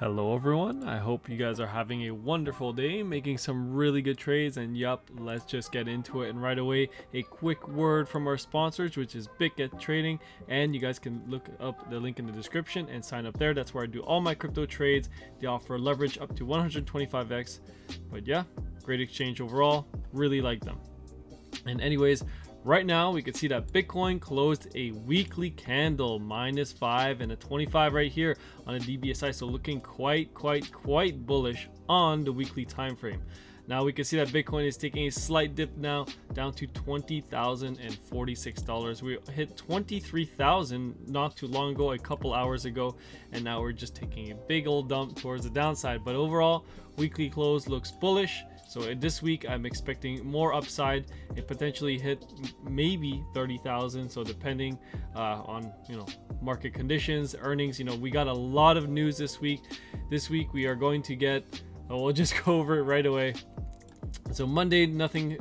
Hello everyone, I hope you guys are having a wonderful day, making some really good trades, and yup, let's just get into it. And right away, a quick word from our sponsors, which is BitGet Trading, and you guys can look up the link in the description and sign up there. That's where I do all my crypto trades. They offer leverage up to 125x, but yeah, great exchange overall, really like them. And anyways, right now we can see that Bitcoin closed a weekly candle -5 and a 25 right here on a DBSI, so looking quite bullish on the weekly time frame. Now we can see that Bitcoin is taking a slight dip now down to $20,046. We hit 23,000 not too long ago, a couple hours ago, and now we're just taking a big old dump towards the downside. But overall, weekly close looks bullish. So this week I'm expecting more upside and potentially hit maybe 30,000. So depending on market conditions, earnings, we got a lot of news this week. This week we are going to get. We'll just go over it right away. So Monday, nothing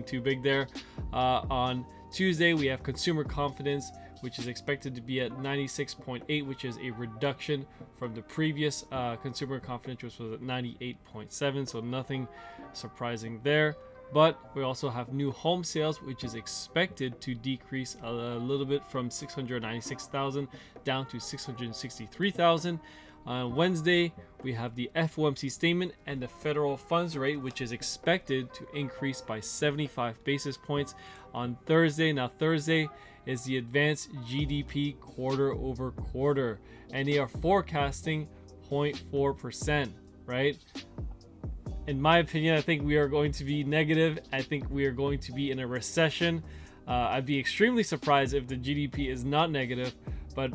too big there. On Tuesday we have consumer confidence, which is expected to be at 96.8, which is a reduction from the previous consumer confidence, which was at 98.7. So nothing surprising there. But we also have new home sales, which is expected to decrease a little bit from 696,000 down to 663,000. On Wednesday, we have the FOMC statement and the federal funds rate, which is expected to increase by 75 basis points. On Thursday, now Thursday is the advanced GDP quarter over quarter, and they are forecasting 0.4%, right? In my opinion, I think we are going to be negative. I think we are going to be in a recession. I'd be extremely surprised if the GDP is not negative. But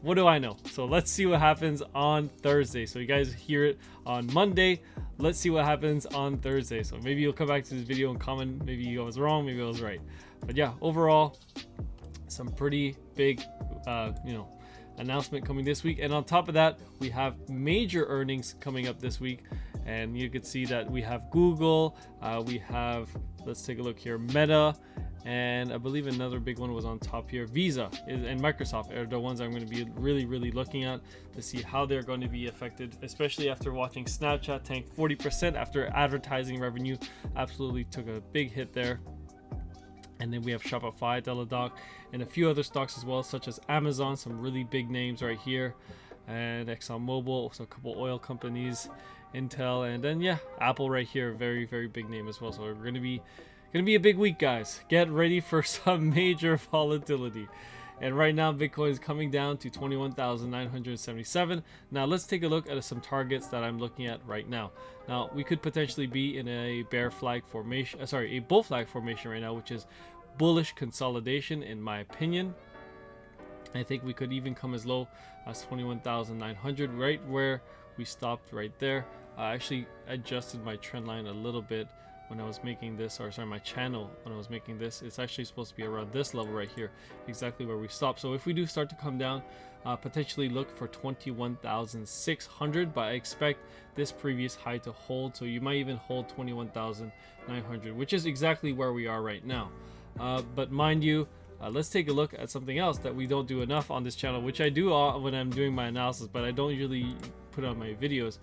what do I know? So let's see what happens on Thursday. So you guys hear it on Monday. Let's see what happens on Thursday. So maybe you'll come back to this video and comment. Maybe I was wrong, maybe I was right. But yeah, overall, some pretty big, announcement coming this week. And on top of that, we have major earnings coming up this week. And you can see that we have Google, we have, let's take a look here, Meta, and I believe another big one was on top here. Visa and Microsoft are the ones I'm going to be really looking at to see how they're going to be affected, especially after watching Snapchat tank 40% after advertising revenue absolutely took a big hit there. And then we have Shopify, Teladoc, and a few other stocks as well, such as Amazon, some really big names right here, and ExxonMobil, also a couple oil companies, Intel, and then yeah, Apple right here, very big name as well. So we're going to be a big week, guys. Get ready for some major volatility. And right now Bitcoin is coming down to 21,977. Now let's take a look at some targets that I'm looking at right now. Now we could potentially be in a bull flag formation right now, which is bullish consolidation in my opinion. I think we could even come as low as 21,900, right where we stopped right there. I actually adjusted my trend line a little bit when I was making this, or sorry, my channel when I was making this. It's actually supposed to be around this level right here, exactly where we stopped. So if we do start to come down, potentially look for 21,600, but I expect this previous high to hold, so you might even hold 21,900, which is exactly where we are right now. But mind you, let's take a look at something else that we don't do enough on this channel, which I do when I'm doing my analysis, but I don't usually put on my videos.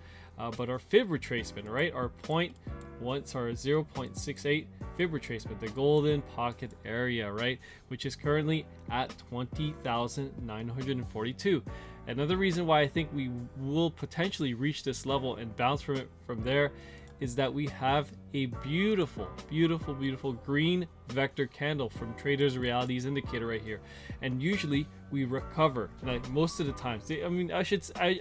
But our fib retracement, right? Our 0.68 fib retracement, the golden pocket area, right? Which is currently at 20,942. Another reason why I think we will potentially reach this level and bounce from there is that we have a beautiful green vector candle from Traders Realities indicator right here, and usually we recover. Like most of the times, I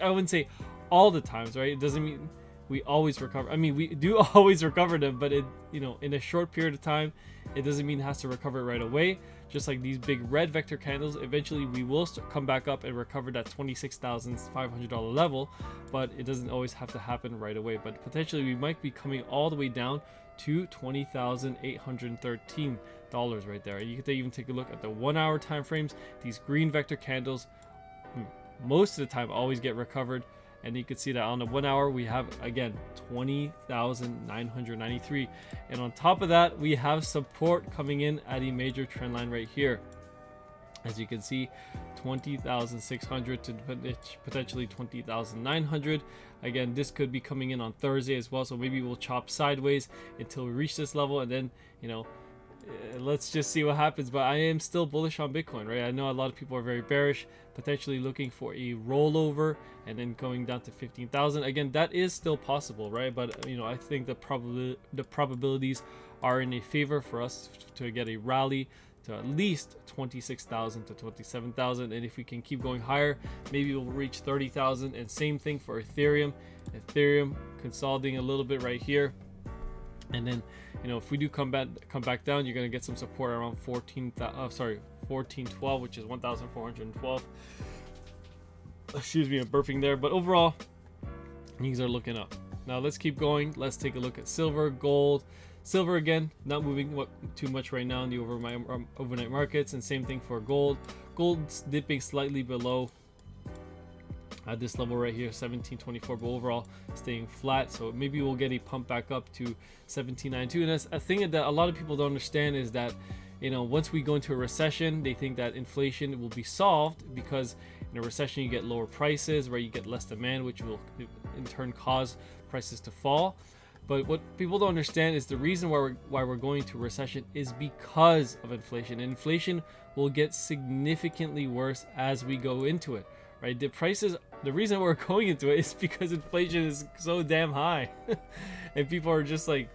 wouldn't say all the times, right? It doesn't mean we always recover. I mean, we do always recover them, but it, in a short period of time, it doesn't mean it has to recover right away. Just like these big red vector candles, eventually we will come back up and recover that $26,500 level, but it doesn't always have to happen right away. But potentially we might be coming all the way down to $20,813 right there. You can even take a look at the 1 hour time frames. These green vector candles most of the time always get recovered, and you can see that on the 1 hour we have again 20,993, and on top of that we have support coming in at a major trend line right here. As you can see, 20,600 to potentially 20,900. Again, this could be coming in on Thursday as well, so maybe we'll chop sideways until we reach this level, and then, you know, let's just see what happens. But I am still bullish on Bitcoin, right? I know a lot of people are very bearish, potentially looking for a rollover and then going down to 15,000. Again, that is still possible, right? But, you know, I think the probabilities are in a favor for us to get a rally to at least 26,000 to 27,000, and if we can keep going higher, maybe we'll reach 30,000. And same thing for Ethereum consolidating a little bit right here, and then, you know, if we do come back down, you're going to get some support around 1412, which is 1,412. Excuse me, I'm burping there, but overall things are looking up. Now let's keep going. Let's take a look at silver, gold. Silver, again, not moving too much right now in the overnight markets, and same thing for gold. Gold's dipping slightly below at this level right here, 1724, but overall staying flat. So maybe we'll get a pump back up to 1792. And that's a thing that a lot of people don't understand, is that, you know, once we go into a recession, they think that inflation will be solved, because in a recession you get lower prices, right? You get less demand, which will in turn cause prices to fall. But what people don't understand is the reason why we're going to recession is because of inflation. And inflation will get significantly worse as we go into it, right? The reason we're going into it is because inflation is so damn high, and people are just like,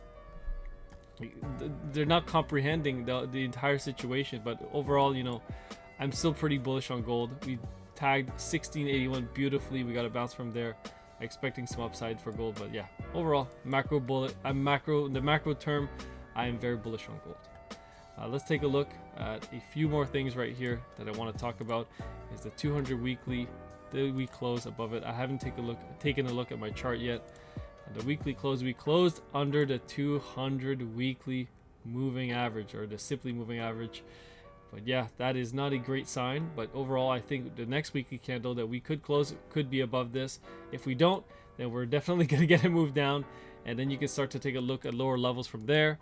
they're not comprehending the entire situation. But overall, you know, I'm still pretty bullish on gold. We tagged 1681 beautifully. We got a bounce from there. Expecting some upside for gold, but yeah, overall the macro term, I am very bullish on gold. Let's take a look at a few more things right here that I want to talk about. Is the 200 weekly, the week close above it. I haven't taken a look at my chart yet. The weekly close, we closed under the 200 weekly moving average, or the simply moving average. But yeah, that is not a great sign. But overall, I think the next weekly candle that we could close could be above this. If we don't, then we're definitely going to get a move down, and then you can start to take a look at lower levels from there.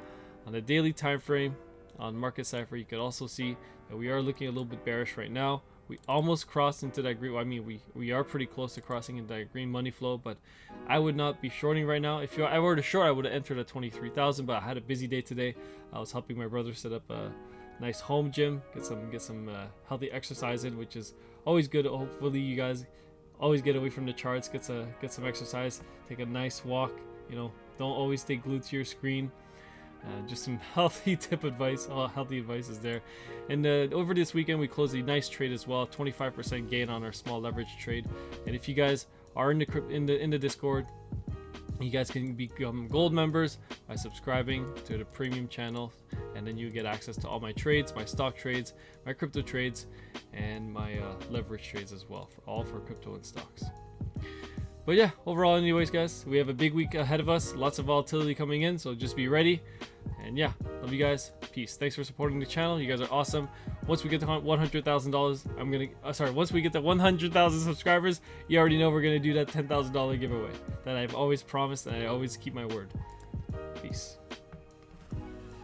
On the daily time frame, on Market Cipher, you can also see that we are looking a little bit bearish right now. We almost crossed into that green. I mean, we are pretty close to crossing into that green money flow, but I would not be shorting right now. If I were to short, I would have entered at 23,000, but I had a busy day today. I was helping my brother set up a nice home gym, get some healthy exercise in, which is always good. Hopefully you guys always get away from the charts, get some exercise, take a nice walk. You know, don't always stay glued to your screen. Just some healthy advice. All healthy advice is there. And over this weekend we closed a nice trade as well, 25% gain on our small leverage trade. And if you guys are in the Discord, you guys can become gold members by subscribing to the premium channel, and then you get access to all my trades, my stock trades, my crypto trades, and my leverage trades as well, all for crypto and stocks. But yeah, overall, anyways, guys, we have a big week ahead of us, lots of volatility coming in, so just be ready. And yeah, love you guys. Peace. Thanks for supporting the channel. You guys are awesome. Once we get to $100,000, once we get to 100,000 subscribers, you already know we're gonna do that $10,000 giveaway that I've always promised, and I always keep my word. Peace.